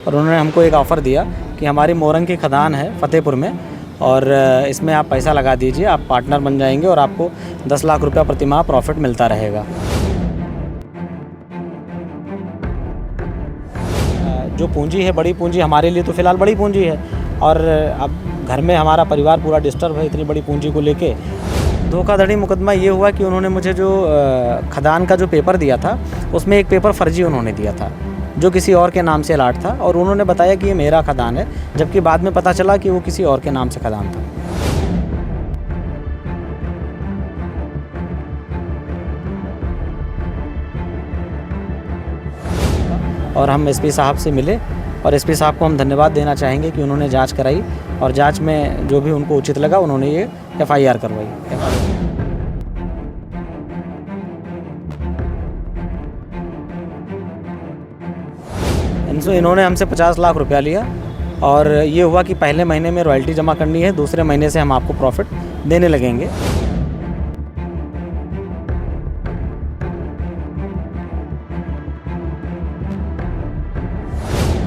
और उन्होंने हमको एक ऑफ़र दिया कि हमारी मोरंग की खदान है फ़तेहपुर में और इसमें आप पैसा लगा दीजिए, आप पार्टनर बन जाएंगे और आपको 10 लाख रुपया प्रति माह प्रॉफिट मिलता रहेगा। जो पूंजी है, बड़ी पूंजी हमारे लिए तो फ़िलहाल बड़ी पूंजी है और अब घर में हमारा परिवार पूरा डिस्टर्ब है इतनी बड़ी पूंजी को लेके। धोखाधड़ी मुकदमा ये हुआ कि उन्होंने मुझे जो खदान का जो पेपर दिया था उसमें एक पेपर फ़र्जी उन्होंने दिया था जो किसी और के नाम से अलाट था और उन्होंने बताया कि ये मेरा खदान है, जबकि बाद में पता चला कि वो किसी और के नाम से खदान था। और हम एसपी साहब से मिले और एसपी साहब को हम धन्यवाद देना चाहेंगे कि उन्होंने जांच कराई और जांच में जो भी उनको उचित लगा उन्होंने ये एफआईआर करवाई। इन्होंने हमसे 50 लाख रुपया लिया और ये हुआ कि पहले महीने में रॉयल्टी जमा करनी है, दूसरे महीने से हम आपको प्रॉफिट देने लगेंगे। आज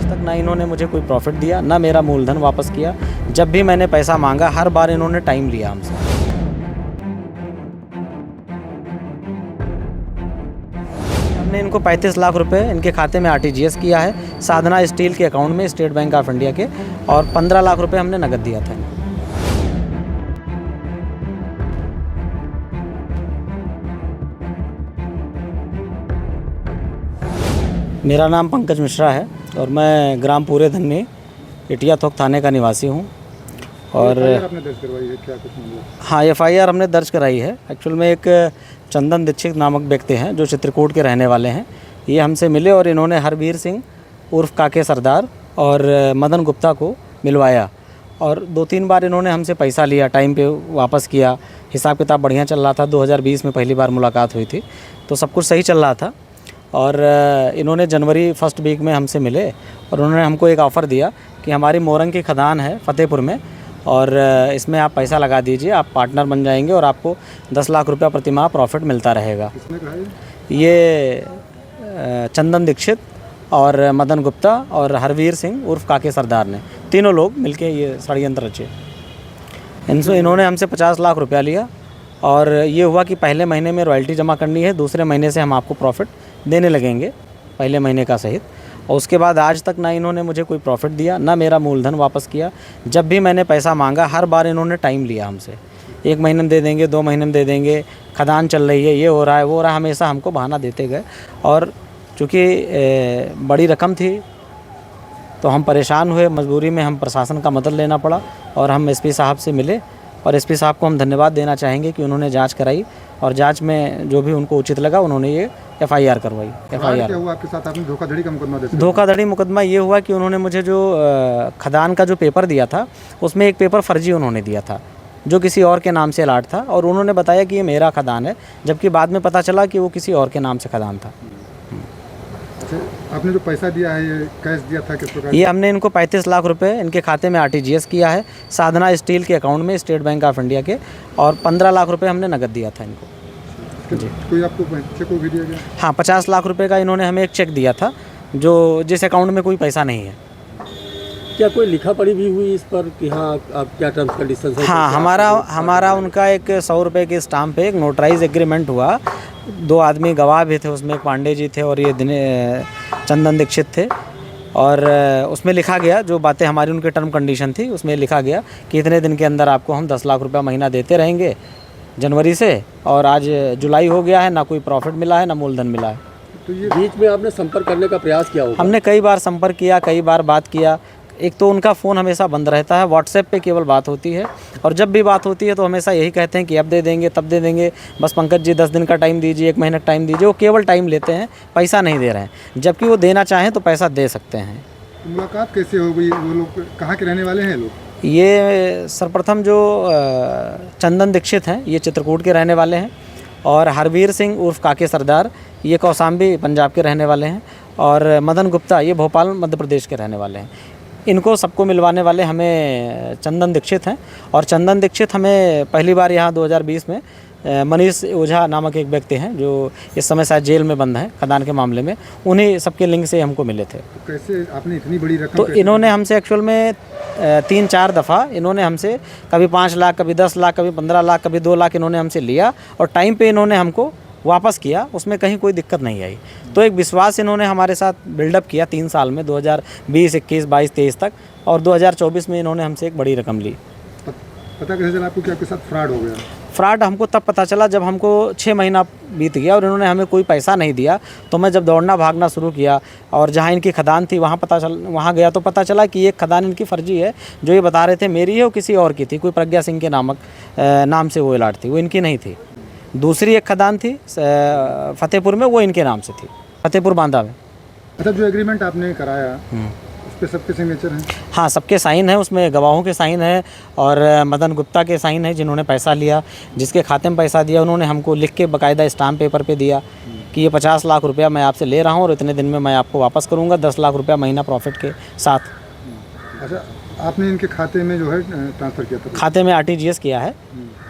तक ना इन्होंने मुझे कोई प्रॉफिट दिया, ना मेरा मूलधन वापस किया। जब भी मैंने पैसा मांगा हर बार इन्होंने टाइम लिया हमसे। हमने इनको 35 लाख रुपए इनके खाते में आरटीजीएस किया है साधना स्टील के अकाउंट में स्टेट बैंक ऑफ इंडिया के, और 15 लाख रुपए हमने नकद दिया था। मेरा नाम पंकज मिश्रा है और मैं ग्राम पूरे धन्नी इटिया थोक थाने का निवासी हूँ। और आपने दर्ज करवाई है क्या कुछ मामला? हाँ, एफआईआर हमने दर्ज कराई है। एक्चुअल में एक चंदन दीक्षित नामक व्यक्ति हैं जो चित्रकूट के रहने वाले हैं। ये हमसे मिले और इन्होंने हरवीर सिंह उर्फ काके सरदार और मदन गुप्ता को मिलवाया और 2-3 बार इन्होंने हमसे पैसा लिया, टाइम पे वापस किया। हिसाब किताब बढ़िया चल रहा था। 2020 में पहली बार मुलाकात हुई थी तो सब कुछ सही चल रहा था। और इन्होंने जनवरी फर्स्ट वीक में हमसे मिले और उन्होंने हमको एक ऑफ़र दिया कि हमारी मोरंग की खदान है फ़तेहपुर में और इसमें आप पैसा लगा दीजिए, आप पार्टनर बन जाएंगे और आपको 10 लाख रुपया प्रति माह प्रॉफिट मिलता रहेगा। किसने कहा है? ये चंदन दीक्षित और मदन गुप्ता और हरवीर सिंह उर्फ काके सरदार ने, तीनों लोग मिलके ये षड्यंत्र रचे। इन्होंने हमसे 50 लाख रुपया लिया और ये हुआ कि पहले महीने में रॉयल्टी जमा करनी है, दूसरे महीने से हम आपको प्रॉफिट देने लगेंगे, पहले महीने का सहित। और उसके बाद आज तक ना इन्होंने मुझे कोई प्रॉफिट दिया, ना मेरा मूलधन वापस किया। जब भी मैंने पैसा मांगा हर बार इन्होंने टाइम लिया हमसे। 1 महीने में दे देंगे, 2 महीने में दे देंगे, खदान चल रही है, ये हो रहा है, वो हो रहा है, हमेशा हमको बहाना देते गए। और चूँकि बड़ी रकम थी तो हम परेशान हुए, मजबूरी में हम प्रशासन का मदद लेना पड़ा और हम एसपी साहब से मिले और एसपी साहब को हम धन्यवाद देना चाहेंगे कि उन्होंने जांच कराई और जांच में जो भी उनको उचित लगा उन्होंने ये एफआईआर करवाई। एफआईआर क्या हुआ आपके साथ? आपने धोखाधड़ी का मुकदमा दर्ज? धोखाधड़ी मुकदमा ये हुआ कि उन्होंने मुझे जो खदान का जो पेपर दिया था उसमें एक पेपर फ़र्जी उन्होंने दिया था जो किसी और के नाम से अलाट था और उन्होंने बताया कि ये मेरा खदान है, जबकि बाद में पता चला कि वो किसी और के नाम से खदान था। अच्छा, आपने जो पैसा दिया है ये कैश दिया था किस प्रकार? ये हमने इनको 35 लाख रुपए इनके खाते में आरटीजीएस किया है साधना स्टील के अकाउंट में स्टेट बैंक ऑफ इंडिया के, और 15 लाख रुपए हमने नकद दिया था इनको। जी। कोई आपको चेक भी दिया गया? हाँ, 50 लाख रुपए का इन्होंने हमें एक चेक दिया था जो जिस अकाउंट में कोई पैसा नहीं है। क्या कोई लिखा पढ़ी भी हुई इस पर कि हाँ आप क्या टर्म्स कंडीशंस है? हाँ, हमारा उनका एक 100 रुपये के स्टाम्प पे एक नोटराइज एग्रीमेंट हुआ। 2 आदमी गवाह भी थे उसमें, एक पांडे जी थे और ये चंदन दीक्षित थे। और उसमें लिखा गया जो बातें हमारी उनके टर्म कंडीशन थी उसमें लिखा गया कि इतने दिन के अंदर आपको हम 10 लाख रुपया महीना देते रहेंगे जनवरी से, और आज जुलाई हो गया है, ना कोई प्रॉफिट मिला है ना मूलधन मिला है। तो ये बीच में आपने संपर्क करने का प्रयास किया होगा? हमने कई बार संपर्क किया, कई बार बात किया। एक तो उनका फ़ोन हमेशा बंद रहता है, व्हाट्सएप पे केवल बात होती है और जब भी बात होती है तो हमेशा यही कहते हैं कि अब दे देंगे, तब दे देंगे, बस पंकज जी 10 दिन का टाइम दीजिए, 1 महीने का टाइम दीजिए। वो केवल टाइम लेते हैं, पैसा नहीं दे रहे हैं, जबकि वो देना चाहें तो पैसा दे सकते हैं। मुलाकात कैसे हो गई? वो लोग कहाँ के रहने वाले हैं लोग? ये सर्वप्रथम जो चंदन दीक्षित हैं ये चित्रकूट के रहने वाले हैं और हरवीर सिंह उर्फ काके सरदार ये कौसाम्बी पंजाब के रहने वाले हैं और मदन गुप्ता ये भोपाल मध्य प्रदेश के रहने वाले हैं। इनको सबको मिलवाने वाले हमें चंदन दीक्षित हैं और चंदन दीक्षित हमें पहली बार यहाँ 2020 में मनीष ओझा नामक एक व्यक्ति हैं जो इस समय शायद जेल में बंद हैं खदान के मामले में, उन्हीं सबके लिंक से हमको मिले थे। तो कैसे आपने इतनी बड़ी रकम तो कैसे- इन्होंने हमसे एक्चुअल में 3-4 दफ़ा इन्होंने हमसे कभी 5 लाख, कभी 10 लाख, कभी 15 लाख, कभी 2 लाख इन्होंने हमसे लिया और टाइम पे इन्होंने हमको वापस किया, उसमें कहीं कोई दिक्कत नहीं आई। तो एक विश्वास इन्होंने हमारे साथ बिल्डअप किया 3 साल में, 2020, 21, 22, 23 तक, और 2024 में इन्होंने हमसे एक बड़ी रकम ली। पता कैसे चला आपको कि आपके साथ फ्रॉड हो गया? फ्रॉड हमको तब पता चला जब हमको 6 महीना बीत गया और इन्होंने हमें कोई पैसा नहीं दिया। तो मैं जब दौड़ना भागना शुरू किया और जहाँ इनकी खदान थी वहाँ गया तो पता चला कि एक खदान इनकी फर्जी है, जो ये बता रहे थे मेरी है, वो किसी और की थी, कोई प्रज्ञा सिंह के नाम से वो इलाट थी, वो इनकी नहीं थी। दूसरी एक खदान थी फतेहपुर में, वो इनके नाम से थी, फतेहपुर बांदा में। अच्छा, जो एग्रीमेंट आपने कराया उस पर सबके सिग्नेचर हैं? हाँ, सबके साइन है, उसमें गवाहों के साइन है और मदन गुप्ता के साइन है जिन्होंने पैसा लिया, जिसके खाते में पैसा दिया उन्होंने हमको लिख के बाकायदा स्टाम्प पेपर पे दिया कि ये 50 लाख रुपया मैं आपसे ले रहा हूँ और इतने दिन में मैं आपको वापस करूँगा 10 लाख रुपया महीना प्रॉफिट के साथ। अच्छा, आपने इनके खाते में जो है ट्रांसफ़र किया था? खाते में RTGS किया है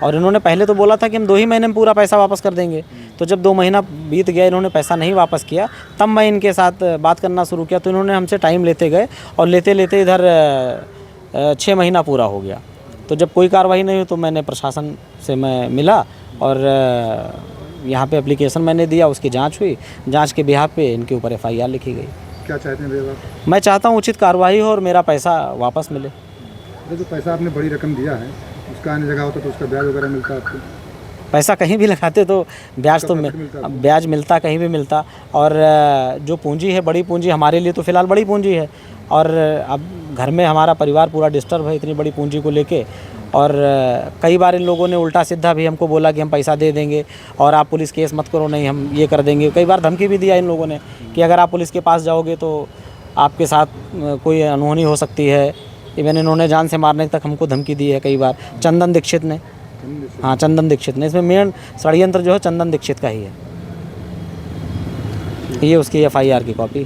और इन्होंने पहले तो बोला था कि हम 2 ही महीने में पूरा पैसा वापस कर देंगे। तो जब 2 महीना बीत गया, इन्होंने पैसा नहीं वापस किया, तब मैं इनके साथ बात करना शुरू किया। तो इन्होंने हमसे टाइम लेते गए और लेते लेते इधर 6 महीना पूरा हो गया। तो जब कोई कार्रवाई नहीं हुई तो मैंने प्रशासन से मैं मिला और यहाँ पे एप्लीकेशन मैंने दिया, उसकी जांच हुई, जांच के बिहाफ पे इनके ऊपर FIR लिखी गई। क्या चाहते हैं भैया आप? मैं चाहता हूँ उचित कार्रवाई हो और मेरा पैसा वापस मिले। अच्छा, जो पैसा आपने बड़ी रकम दिया है उसका अन्य जगह होता तो उसका ब्याज वगैरह मिलता आपको? पैसा कहीं भी लगाते तो ब्याज तो मिलता ब्याज मिलता, कहीं भी मिलता। और जो पूंजी है, बड़ी पूंजी हमारे लिए तो फ़िलहाल बड़ी पूंजी है और अब घर में हमारा परिवार पूरा डिस्टर्ब है इतनी बड़ी पूंजी को लेके। और कई बार इन लोगों ने उल्टा सीधा भी हमको बोला कि हम पैसा दे देंगे और आप पुलिस केस मत करो, नहीं हम ये कर देंगे। कई बार धमकी भी दिया इन लोगों ने कि अगर आप पुलिस के पास जाओगे तो आपके साथ कोई अनहोनी हो सकती है। इवन इन्होंने जान से मारने तक हमको धमकी दी है कई बार। चंदन दीक्षित ने, हाँ चंदन दीक्षित ने, इसमें मेन षड्यंत्र जो है चंदन दीक्षित का ही है। ये उसकी FIR की कॉपी।